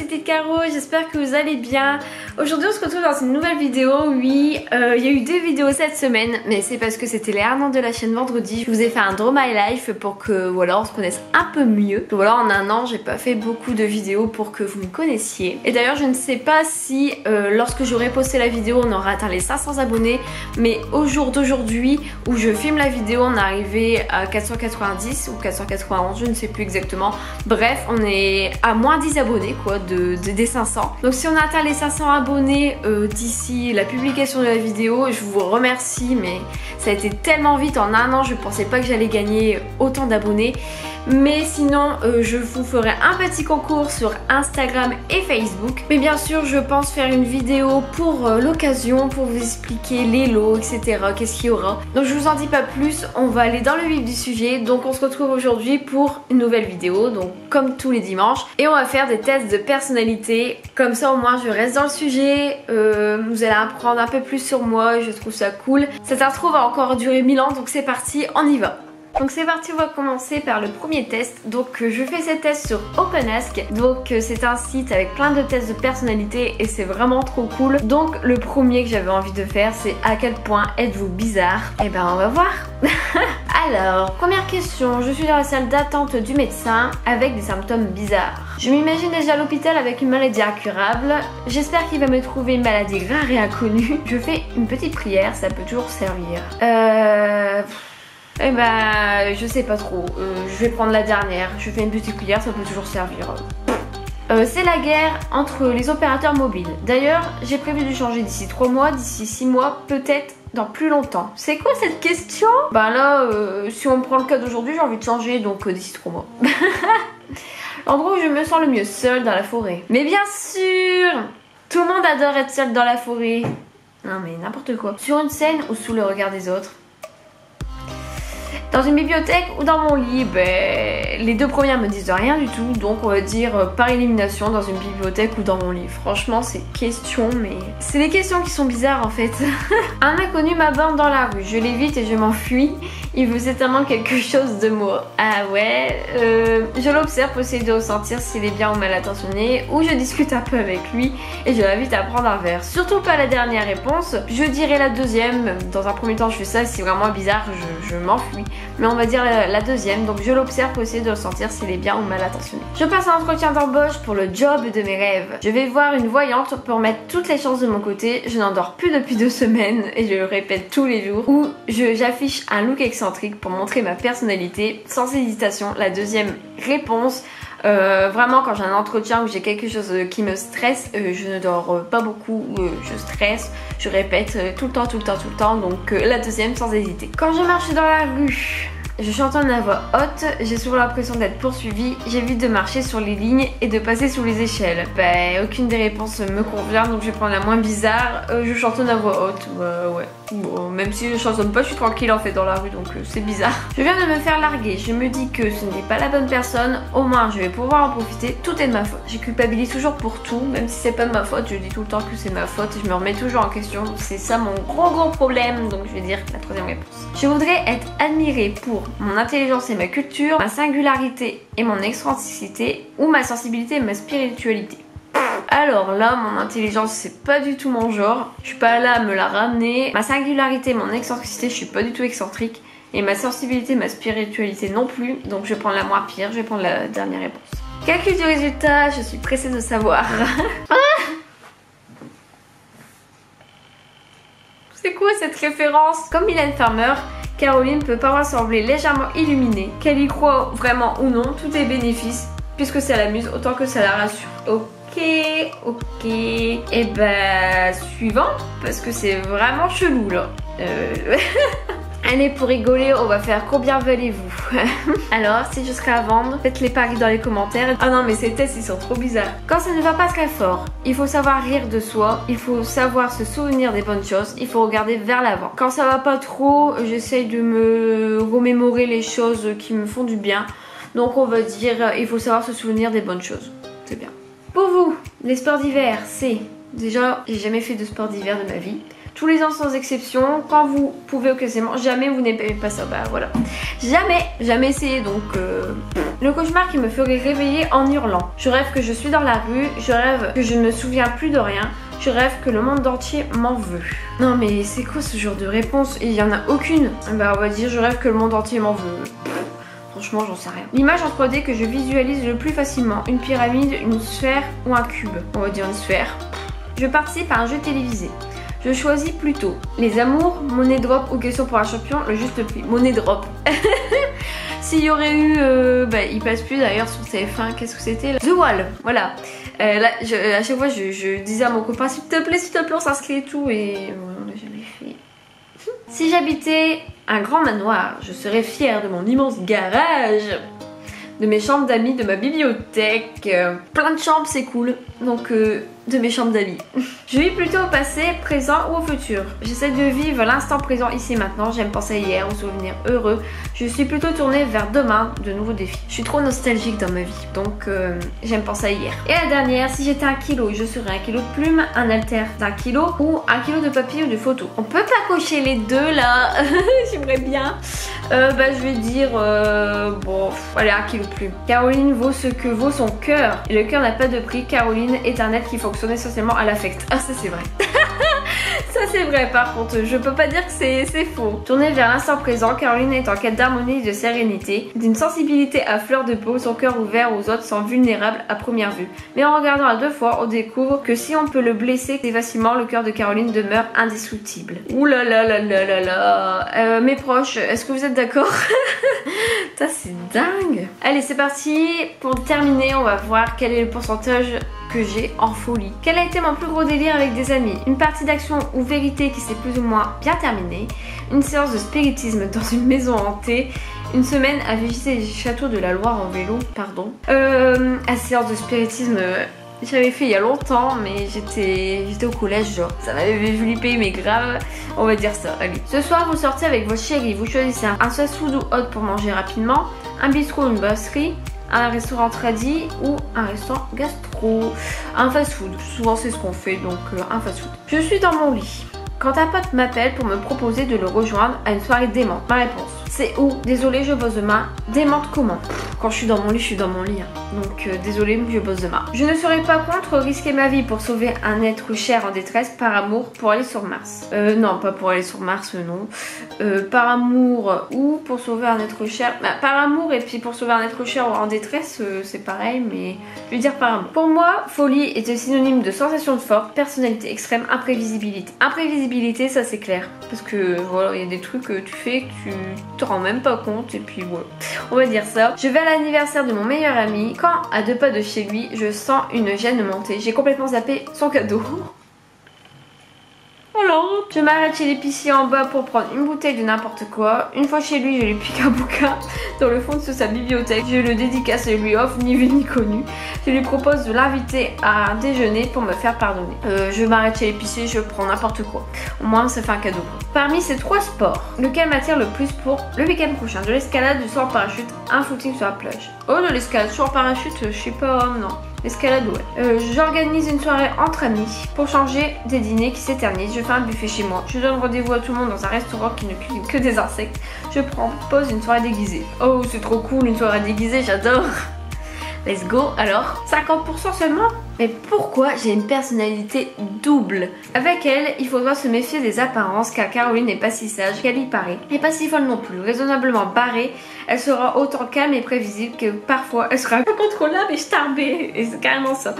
c'était Caro, j'espère que vous allez bien. Aujourd'hui on se retrouve dans une nouvelle vidéo. Oui, il y a eu 2 vidéos cette semaine, mais c'est parce que c'était les 1 an de la chaîne vendredi. Je vous ai fait un Draw My Life pour que voilà, on se connaisse un peu mieux. Voilà, en 1 an j'ai pas fait beaucoup de vidéos pour que vous me connaissiez. Et d'ailleurs je ne sais pas si lorsque j'aurai posté la vidéo on aura atteint les 500 abonnés, mais au jour d'aujourd'hui où je filme la vidéo on est arrivé à 490 ou 491, je ne sais plus exactement. Bref, on est à moins 10 abonnés quoi des 500. Donc si on a atteint les 500 abonnés d'ici la publication de la vidéo, je vous remercie, mais ça a été tellement vite. En 1 an je pensais pas que j'allais gagner autant d'abonnés. Mais sinon je vous ferai un petit concours sur Instagram et Facebook. Mais bien sûr je pense faire une vidéo pour l'occasion, pour vous expliquer les lots, etc. Qu'est-ce qu'il y aura. Donc je vous en dis pas plus, on va aller dans le vif du sujet. Donc on se retrouve aujourd'hui pour une nouvelle vidéo, donc comme tous les dimanches. Et on va faire des tests de personnalité. Comme ça au moins je reste dans le sujet, vous allez apprendre un peu plus sur moi, je trouve ça cool. Cette intro va encore durer 1000 ans, donc c'est parti, on y va. Donc c'est parti, on va commencer par le premier test. Donc je fais ces tests sur OpenAsk. Donc c'est un site avec plein de tests de personnalité et c'est vraiment trop cool. Donc le premier que j'avais envie de faire, c'est à quel point êtes-vous bizarre? Et ben on va voir. Alors, première question, je suis dans la salle d'attente du médecin avec des symptômes bizarres. Je m'imagine déjà à l'hôpital avec une maladie incurable. J'espère qu'il va me trouver une maladie rare et inconnue. Je fais une petite prière, ça peut toujours servir. Eh ben, je sais pas trop. Je vais prendre la dernière. Je fais une petite prière, ça peut toujours servir. C'est la guerre entre les opérateurs mobiles. D'ailleurs, j'ai prévu de changer d'ici 3 mois, d'ici 6 mois, peut-être dans plus longtemps. C'est quoi cette question? Ben là, si on prend le cas d'aujourd'hui, j'ai envie de changer, donc d'ici 3 mois. L'endroit où je me sens le mieux, seule dans la forêt. Mais bien sûr, tout le monde adore être seul dans la forêt. Non mais n'importe quoi. Sur une scène ou sous le regard des autres? Dans une bibliothèque ou dans mon lit? Ben, les 2 premières me disent rien du tout, donc on va dire par élimination dans une bibliothèque ou dans mon lit. Franchement c'est question, mais c'est des questions qui sont bizarres en fait. Un inconnu m'aborde dans la rue, je l'évite et je m'enfuis. Il veut certainement quelque chose de moi. Ah ouais, je l'observe pour essayer de ressentir s'il est bien ou mal intentionné, ou je discute un peu avec lui et je l'invite à prendre un verre. Surtout pas la dernière réponse, je dirais la deuxième. Dans un premier temps je fais ça, si c'est vraiment bizarre je m'enfuis. Mais on va dire la deuxième, donc je l'observe pour essayer de ressentir s'il est bien ou mal intentionné. Je passe un entretien d'embauche pour le job de mes rêves. Je vais voir une voyante pour mettre toutes les chances de mon côté. Je n'endors plus depuis 2 semaines et je le répète tous les jours. Ou j'affiche un look excentrique pour montrer ma personnalité. Sans hésitation, la deuxième réponse. Vraiment quand j'ai un entretien où j'ai quelque chose qui me stresse, je ne dors pas beaucoup, je stresse, je répète tout le temps, donc la deuxième sans hésiter. Quand je marche dans la rue, je chante en voix haute, j'ai souvent l'impression d'être poursuivie, j'évite de marcher sur les lignes et de passer sous les échelles. Bah aucune des réponses me convient, donc je vais prendre la moins bizarre. Je chantonne à voix haute, ouais. Bon, même si je chantonne pas, je suis tranquille en fait dans la rue, donc c'est bizarre. Je viens de me faire larguer, je me dis que ce n'est pas la bonne personne, au moins je vais pouvoir en profiter, tout est de ma faute. Je culpabilise toujours pour tout, même si c'est pas de ma faute, je dis tout le temps que c'est ma faute, je me remets toujours en question, c'est ça mon gros problème, donc je vais dire la 3e réponse. Je voudrais être admirée pour mon intelligence et ma culture, ma singularité et mon excentricité, ou ma sensibilité et ma spiritualité. Alors là, mon intelligence c'est pas du tout mon genre, je suis pas là à me la ramener. Ma singularité, mon excentricité, je suis pas du tout excentrique. Et ma sensibilité, ma spiritualité non plus, donc je vais prendre la moins pire, je vais prendre la dernière réponse. Calcul du résultat, je suis pressée de savoir. C'est quoi cette référence? Comme Mylène Farmer, Caroline peut parfois sembler légèrement illuminée. Qu'elle y croit vraiment ou non, tout est bénéfice, puisque ça l'amuse autant que ça la rassure. Ok. Et ben suivant, parce que c'est vraiment chelou là. Allez, pour rigoler, on va faire combien valez-vous? Alors, si je serais à vendre, faites les paris dans les commentaires. Ah non, mais ces tests, ils sont trop bizarres. Quand ça ne va pas très fort, il faut savoir rire de soi, il faut savoir se souvenir des bonnes choses, il faut regarder vers l'avant. Quand ça va pas trop, j'essaye de me remémorer les choses qui me font du bien. Donc on va dire, il faut savoir se souvenir des bonnes choses. C'est bien. Pour vous, les sports d'hiver, c'est... Déjà, j'ai jamais fait de sport d'hiver de ma vie. tous les ans sans exception, quand vous pouvez occasionnellement, jamais vous n'aimez pas ça, bah voilà. Jamais essayé donc... Le cauchemar qui me ferait réveiller en hurlant. Je rêve que je suis dans la rue, je rêve que je ne me souviens plus de rien, je rêve que le monde entier m'en veut. Non mais c'est quoi ce genre de réponse? Et il y en a aucune. Bah on va dire je rêve que le monde entier m'en veut. Franchement j'en sais rien. L'image en 3D que je visualise le plus facilement, une pyramide, une sphère ou un cube. On va dire une sphère. Je participe à un jeu télévisé. Je choisis plutôt les amours, money drop ou question pour un champion, le juste prix. Money drop. S'il y aurait eu, il passe plus d'ailleurs sur TF1, qu'est-ce que c'était? The Wall, voilà. Là, à chaque fois, je disais à mon copain, s'il te plaît, on s'inscrit et tout, et on l'a jamais fait. Si j'habitais un grand manoir, je serais fière de mon immense garage, de mes chambres d'amis, de ma bibliothèque. Plein de chambres, c'est cool. Donc, de mes chambres d'amis. Je vis plutôt au passé, présent ou au futur. J'essaie de vivre l'instant présent ici et maintenant. J'aime penser à hier, aux souvenirs heureux. Je suis plutôt tournée vers demain, de nouveaux défis. Je suis trop nostalgique dans ma vie, donc j'aime penser à hier. Et la dernière, si j'étais 1 kilo, je serais 1 kilo de plume, un haltère d'1 kilo ou 1 kilo de papier ou de photos. On peut pas cocher les deux là. J'aimerais bien. Je vais dire allez, 1 kilo de plume. Caroline vaut ce que vaut son cœur. Et le cœur n'a pas de prix. Caroline est un être qui fonctionne essentiellement à l'affect. Ah, ça c'est vrai. Ça c'est vrai, par contre, je peux pas dire que c'est faux. Tournée vers l'instant présent, Caroline est en quête d'harmonie et de sérénité, d'une sensibilité à fleur de peau, son cœur ouvert aux autres sans vulnérable à première vue. Mais en regardant à 2 fois, on découvre que si on peut le blesser très facilement, le cœur de Caroline demeure indestructible. Ouh là là là là là là. Mes proches, est-ce que vous êtes d'accord? Ça c'est dingue. Allez, c'est parti. Pour terminer, on va voir quel est le pourcentage que j'ai en folie. Quel a été mon plus gros délire avec des amis? Une partie d'action ou vérité qui s'est plus ou moins bien terminée, une séance de spiritisme dans une maison hantée, une semaine à visiter les châteaux de la Loire en vélo, pardon. La séance de spiritisme, j'avais fait il y a longtemps, mais j'étais au collège, genre. Ça m'avait fait flipper, mais grave. On va dire ça, allez. Ce soir, vous sortez avec votre chérie, vous choisissez un fast-food ou hot pour manger rapidement, un bistrot ou une brasserie, un restaurant tradi ou un restaurant gastro. Un fast-food, souvent c'est ce qu'on fait, donc un fast-food. Je suis dans mon lit quand un pote m'appelle pour me proposer de le rejoindre à une soirée démente. Ma réponse, c'est où? Désolée, je bosse demain. Démente comment? Quand je suis dans mon lit, je suis dans mon lit. Donc désolée, je bosse demain. Je ne serais pas contre risquer ma vie pour sauver un être cher en détresse par amour pour aller sur Mars. Non, pas pour aller sur Mars, non. Par amour ou pour sauver un être cher. Bah, par amour et puis pour sauver un être cher en détresse, c'est pareil, mais je vais dire par amour. Pour moi, folie était synonyme de sensation de force, personnalité extrême, imprévisibilité. Imprévisibilité, ça c'est clair. Parce que voilà, il y a des trucs que tu fais que tu te rends même pas compte et puis voilà. On va dire ça. Je vais à l'anniversaire de mon meilleur ami. Quand, à 2 pas de chez lui, je sens une gêne monter. J'ai complètement zappé son cadeau. Alors, je m'arrête chez l'épicier en bas pour prendre une bouteille de n'importe quoi. Une fois chez lui, je lui pique un bouquin dans le fond de sa bibliothèque. Je le dédicace et lui offre, ni vu ni connu. Je lui propose de l'inviter à un déjeuner pour me faire pardonner. Je m'arrête chez l'épicier, je prends n'importe quoi. Au moins, ça fait un cadeau. Parmi ces 3 sports, lequel m'attire le plus pour le week-end prochain? De l'escalade, du saut en parachute, un footing sur la plage. Oh, de l'escalade, saut en parachute, je sais pas, non. L'escalade, ouais. J'organise une soirée entre amis pour changer des dîners qui s'éternisent. Je fais un buffet chez moi. Je donne rendez-vous à tout le monde dans un restaurant qui ne cuisine que des insectes. Je propose une soirée déguisée. Oh, c'est trop cool, une soirée déguisée, j'adore. Let's go. Alors, 50% seulement? Mais pourquoi j'ai une personnalité double? Avec elle, il faudra se méfier des apparences car Caroline n'est pas si sage qu'elle y paraît. Et pas si folle non plus. Raisonnablement barrée, elle sera autant calme et prévisible que parfois elle sera incontrôlable et starbée. Et c'est carrément ça.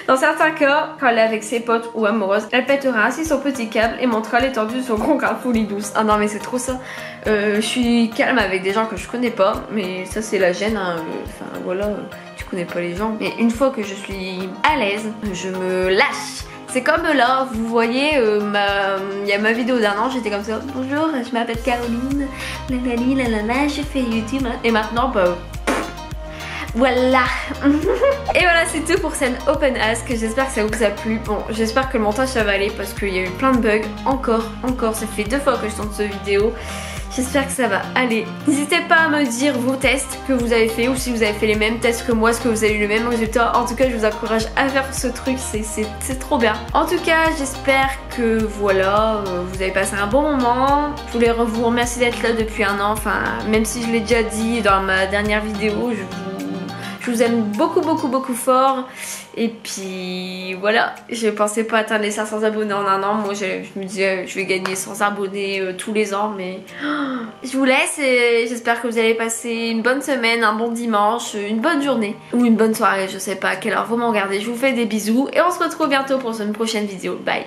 Dans certains cas, quand elle est avec ses potes ou amoureuse, elle pètera ainsi son petit câble et montrera l'étendue de son grand grain de folie douce. Ah non mais c'est trop ça. Je suis calme avec des gens que je connais pas, mais ça c'est la gêne. Enfin voilà, tu connais pas les gens. Mais une fois que je suis à l'aise, je me lâche. C'est comme là, vous voyez, il y a ma vidéo d'1 an, j'étais comme ça. Bonjour, je m'appelle Caroline, je fais YouTube. Et maintenant, bah, voilà. Et voilà, c'est tout pour cette Open Ask. J'espère que ça vous a plu. Bon, j'espère que le montage ça va aller parce qu'il y a eu plein de bugs. Encore, ça fait 2 fois que je tourne cette vidéo. J'espère que ça va aller. N'hésitez pas à me dire vos tests que vous avez fait ou si vous avez fait les mêmes tests que moi, est-ce que vous avez eu le même résultat. En tout cas, je vous encourage à faire ce truc, c'est trop bien. En tout cas, j'espère que voilà, vous avez passé un bon moment. Je voulais vous remercier d'être là depuis un an. Enfin, même si je l'ai déjà dit dans ma dernière vidéo, je vous aime beaucoup fort. Et puis voilà, je pensais pas atteindre les 500 abonnés en un an. Moi je me disais je vais gagner 100 abonnés tous les ans. Mais je vous laisse et j'espère que vous allez passer une bonne semaine, un bon dimanche, une bonne journée ou une bonne soirée. Je sais pas à quelle heure vous m'en regardez. Je vous fais des bisous et on se retrouve bientôt pour une prochaine vidéo. Bye.